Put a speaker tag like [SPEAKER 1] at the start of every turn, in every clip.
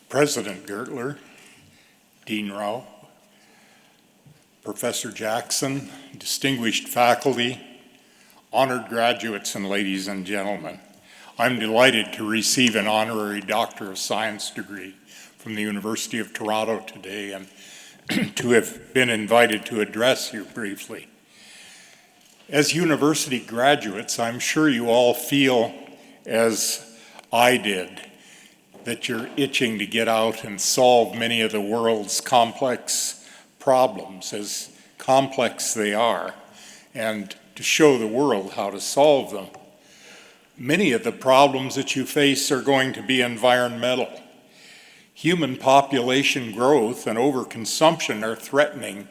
[SPEAKER 1] President Gertler, Dean Rao, Professor Jackson, distinguished faculty, honored graduates, and ladies and gentlemen, I'm delighted to receive an honorary Doctor of Science degree from the University of Toronto today and to have been invited to address you briefly. As university graduates, I'm sure you all feel, as I did, that you're itching to get out and solve many of the world's complex problems, as complex they are, and to show the world how to solve them. Many of the problems that you face are going to be environmental. Human population growth and overconsumption are threatening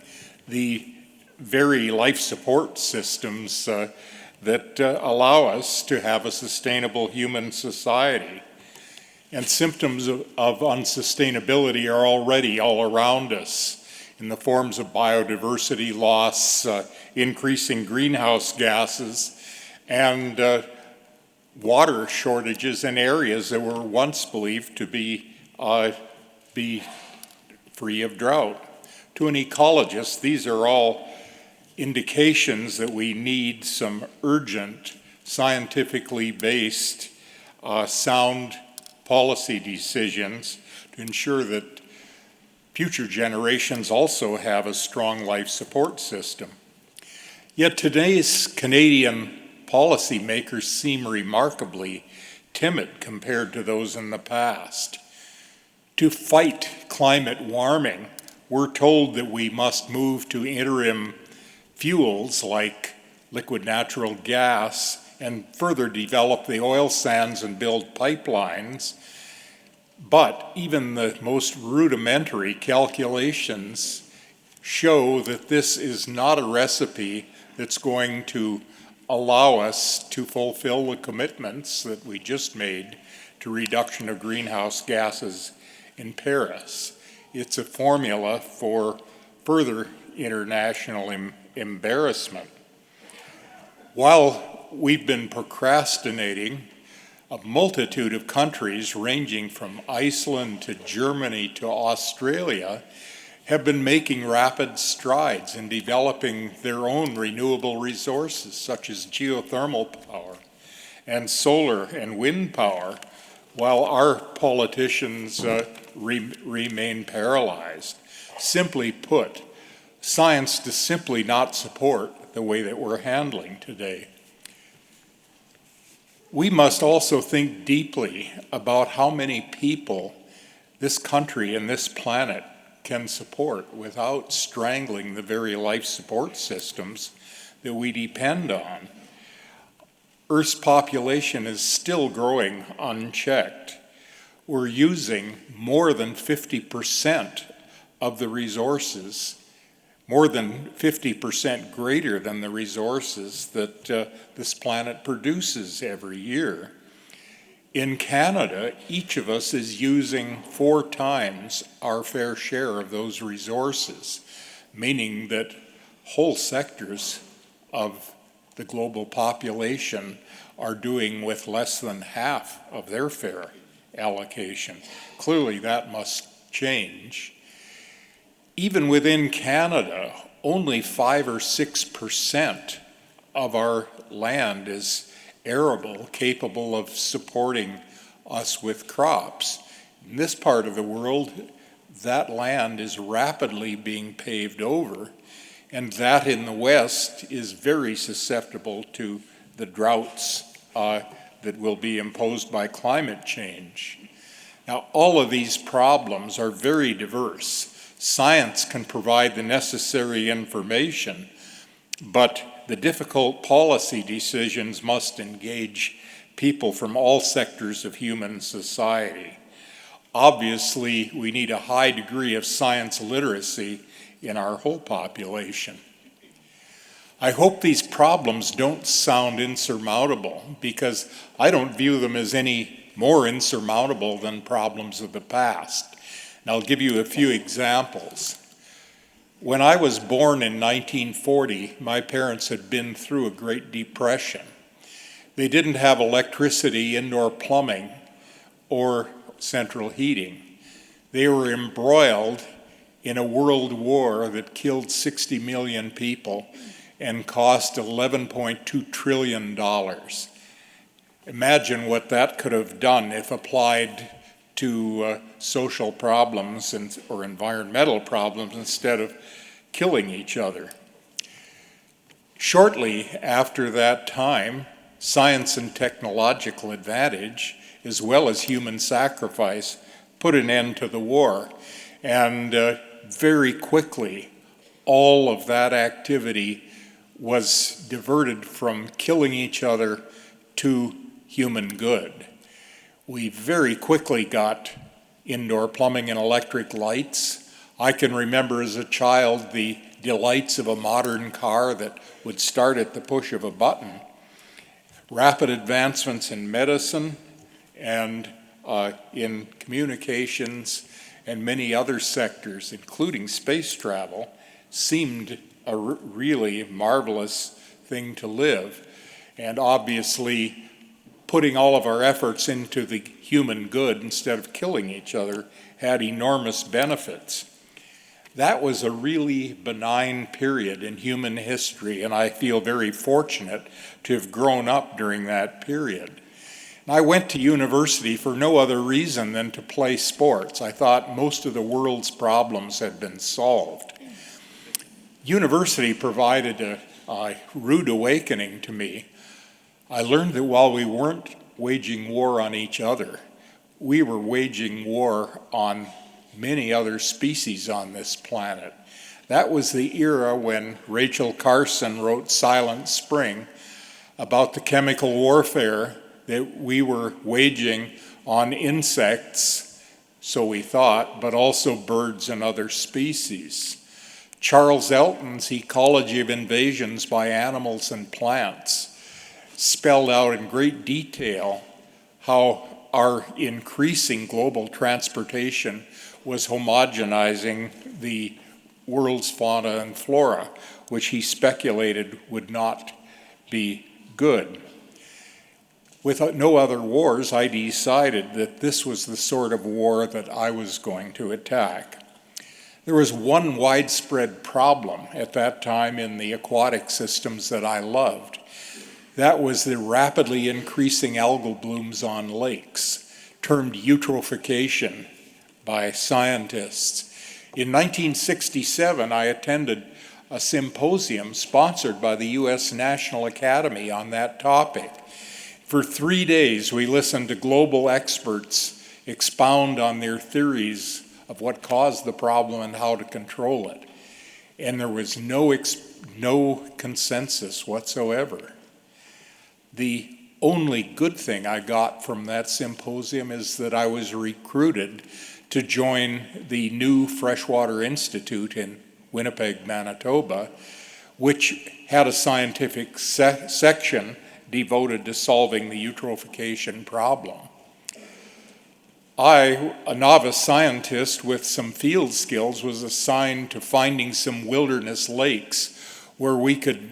[SPEAKER 1] the very life support systems that allow us to have a sustainable human society. And symptoms of unsustainability are already all around us in the forms of biodiversity loss, increasing greenhouse gases, and water shortages in areas that were once believed to be free of drought. To an ecologist, these are all indications that we need some urgent, scientifically based, sound policy decisions to ensure that future generations also have a strong life support system. Yet today's Canadian policymakers seem remarkably timid compared to those in the past. To fight climate warming, we're told that we must move to interim fuels like liquid natural gas and further develop the oil sands and build pipelines. But even the most rudimentary calculations show that this is not a recipe that's going to allow us to fulfill the commitments that we just made to reduction of greenhouse gases in Paris. It's a formula for further international embarrassment. While we've been procrastinating, a multitude of countries ranging from Iceland to Germany to Australia have been making rapid strides in developing their own renewable resources, such as geothermal power and solar and wind power, while our politicians remain paralyzed. Simply put, science does simply not support the way that we're handling today. We must also think deeply about how many people this country and this planet can support without strangling the very life support systems that we depend on. Earth's population is still growing unchecked. We're using more than 50% of the resources, more than 50% greater than the resources that this planet produces every year. In Canada, each of us is using 4 times our fair share of those resources, meaning that whole sectors of the global population are doing with less than half of their fair allocation. Clearly, that must change. Even within Canada, only 5 or 6% of our land is arable, capable of supporting us with crops. In this part of the world, that land is rapidly being paved over, and that in the West is very susceptible to the droughts that will be imposed by climate change. Now, all of these problems are very diverse. Science can provide the necessary information, but the difficult policy decisions must engage people from all sectors of human society. Obviously, we need a high degree of science literacy in our whole population. I hope these problems don't sound insurmountable, because I don't view them as any more insurmountable than problems of the past. And I'll give you a few examples. When I was born in 1940, my parents had been through a Great Depression. They didn't have electricity, indoor plumbing, or central heating. They were embroiled in a world war that killed 60 million people and cost $11.2 trillion. Imagine what that could have done if applied to social problems or environmental problems instead of killing each other. Shortly after that time, science and technological advantage, as well as human sacrifice, put an end to the war. And very quickly, all of that activity was diverted from killing each other to human good. We very quickly got indoor plumbing and electric lights. I can remember as a child the delights of a modern car that would start at the push of a button. Rapid advancements in medicine and in communications and many other sectors, including space travel, seemed a really marvelous thing to live. And obviously, putting all of our efforts into the human good instead of killing each other had enormous benefits. That was a really benign period in human history, and I feel very fortunate to have grown up during that period. And I went to university for no other reason than to play sports. I thought most of the world's problems had been solved. University provided a rude awakening to me. I learned that while we weren't waging war on each other, we were waging war on many other species on this planet. That was the era when Rachel Carson wrote Silent Spring about the chemical warfare that we were waging on insects, so we thought, but also birds and other species. Charles Elton's Ecology of Invasions by Animals and Plants spelled out in great detail how our increasing global transportation was homogenizing the world's fauna and flora, which he speculated would not be good. With no other wars, I decided that this was the sort of war that I was going to attack. There was one widespread problem at that time in the aquatic systems that I loved. That was the rapidly increasing algal blooms on lakes, termed eutrophication by scientists. In 1967, I attended a symposium sponsored by the U.S. National Academy on that topic. For 3 days, we listened to global experts expound on their theories of what caused the problem and how to control it. And there was no consensus whatsoever. The only good thing I got from that symposium is that I was recruited to join the new Freshwater Institute in Winnipeg, Manitoba, which had a scientific section devoted to solving the eutrophication problem. I, a novice scientist with some field skills, was assigned to finding some wilderness lakes where we could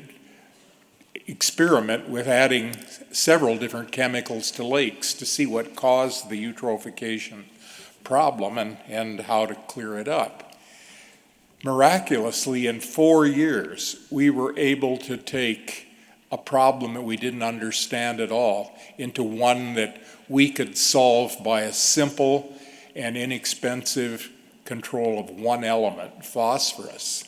[SPEAKER 1] experiment with adding several different chemicals to lakes to see what caused the eutrophication problem and how to clear it up. Miraculously, in 4 years, we were able to take a problem that we didn't understand at all into one that we could solve by a simple and inexpensive control of one element, phosphorus.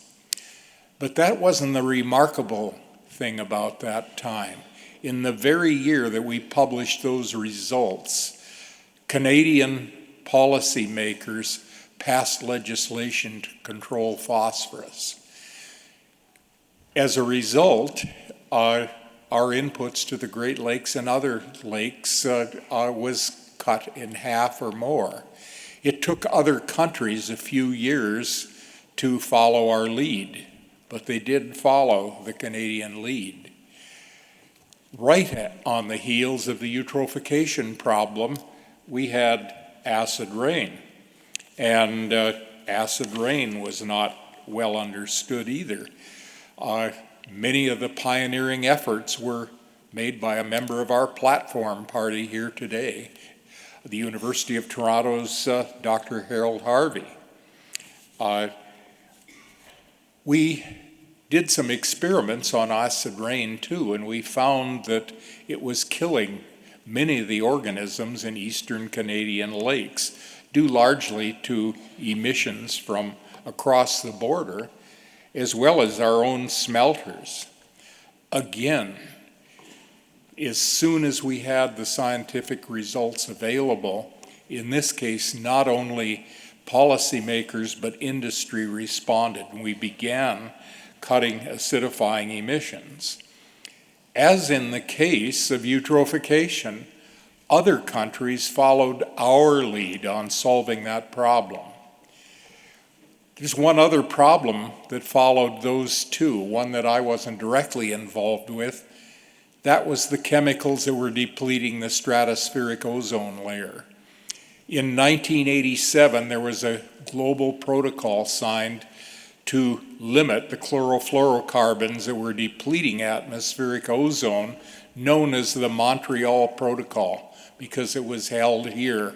[SPEAKER 1] But that wasn't the remarkable thing about that time. In the very year that we published those results, Canadian policymakers passed legislation to control phosphorus. As a result, our inputs to the Great Lakes and other lakes was cut in half or more. It took other countries a few years to follow our lead, but they did follow the Canadian lead. Right on the heels of the eutrophication problem, we had acid rain. And acid rain was not well understood either. Many of the pioneering efforts were made by a member of our platform party here today, the University of Toronto's Dr. Harold Harvey. We did some experiments on acid rain too, and we found that it was killing many of the organisms in eastern Canadian lakes, due largely to emissions from across the border, as well as our own smelters. Again, as soon as we had the scientific results available, in this case, not only policymakers but industry responded, and we began cutting acidifying emissions. As in the case of eutrophication, other countries followed our lead on solving that problem. There's one other problem that followed those two, one that I wasn't directly involved with. That was the chemicals that were depleting the stratospheric ozone layer. In 1987, there was a global protocol signed to limit the chlorofluorocarbons that were depleting atmospheric ozone, known as the Montreal Protocol, because it was held here,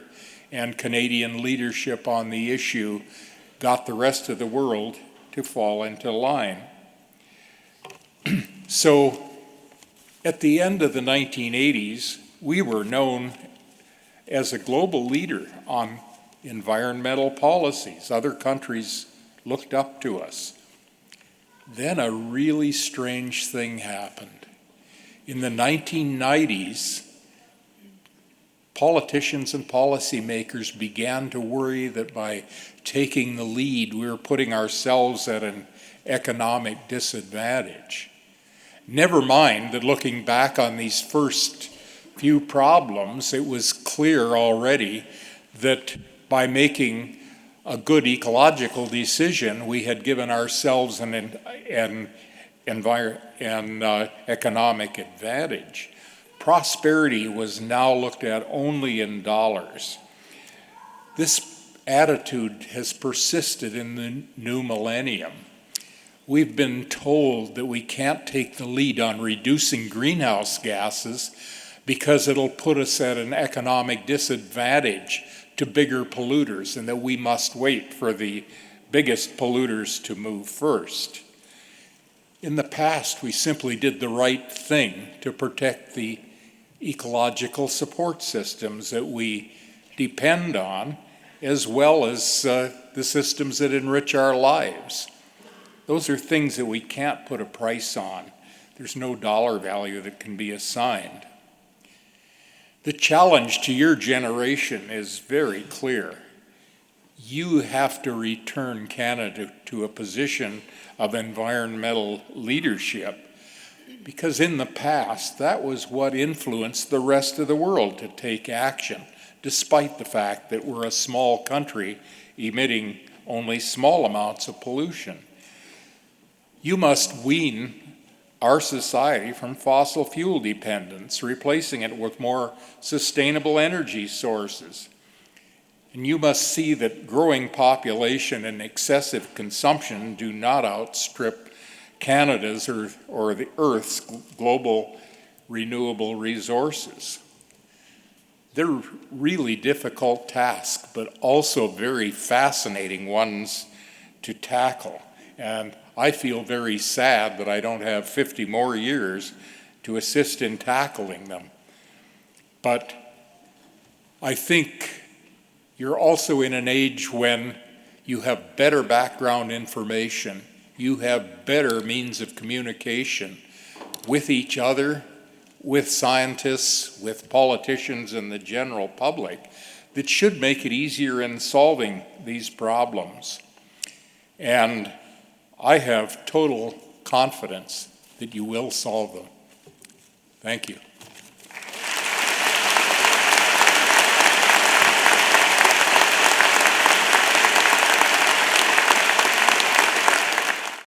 [SPEAKER 1] and Canadian leadership on the issue got the rest of the world to fall into line. So at the end of the 1980s, we were known as a global leader on environmental policies. Other countries looked up to us. Then a really strange thing happened. In the 1990s, politicians and policymakers began to worry that by taking the lead, we were putting ourselves at an economic disadvantage. Never mind that looking back on these first few problems, it was clear already that by making a good ecological decision, we had given ourselves an economic advantage. Prosperity was now looked at only in dollars. This attitude has persisted in the new millennium. We've been told that we can't take the lead on reducing greenhouse gases because it'll put us at an economic disadvantage to bigger polluters, and that we must wait for the biggest polluters to move first. In the past, we simply did the right thing to protect the ecological support systems that we depend on, as well as the systems that enrich our lives. Those are things that we can't put a price on. There's no dollar value that can be assigned. The challenge to your generation is very clear. You have to return Canada to a position of environmental leadership, because in the past, that was what influenced the rest of the world to take action, despite the fact that we're a small country emitting only small amounts of pollution. You must wean our society from fossil fuel dependence, replacing it with more sustainable energy sources. And you must see that growing population and excessive consumption do not outstrip Canada's or the Earth's global renewable resources. They're really difficult tasks, but also very fascinating ones to tackle. And I feel very sad that I don't have 50 more years to assist in tackling them. But I think you're also in an age when you have better background information, you have better means of communication with each other, with scientists, with politicians and the general public, that should make it easier in solving these problems. And I have total confidence that you will solve them. Thank you.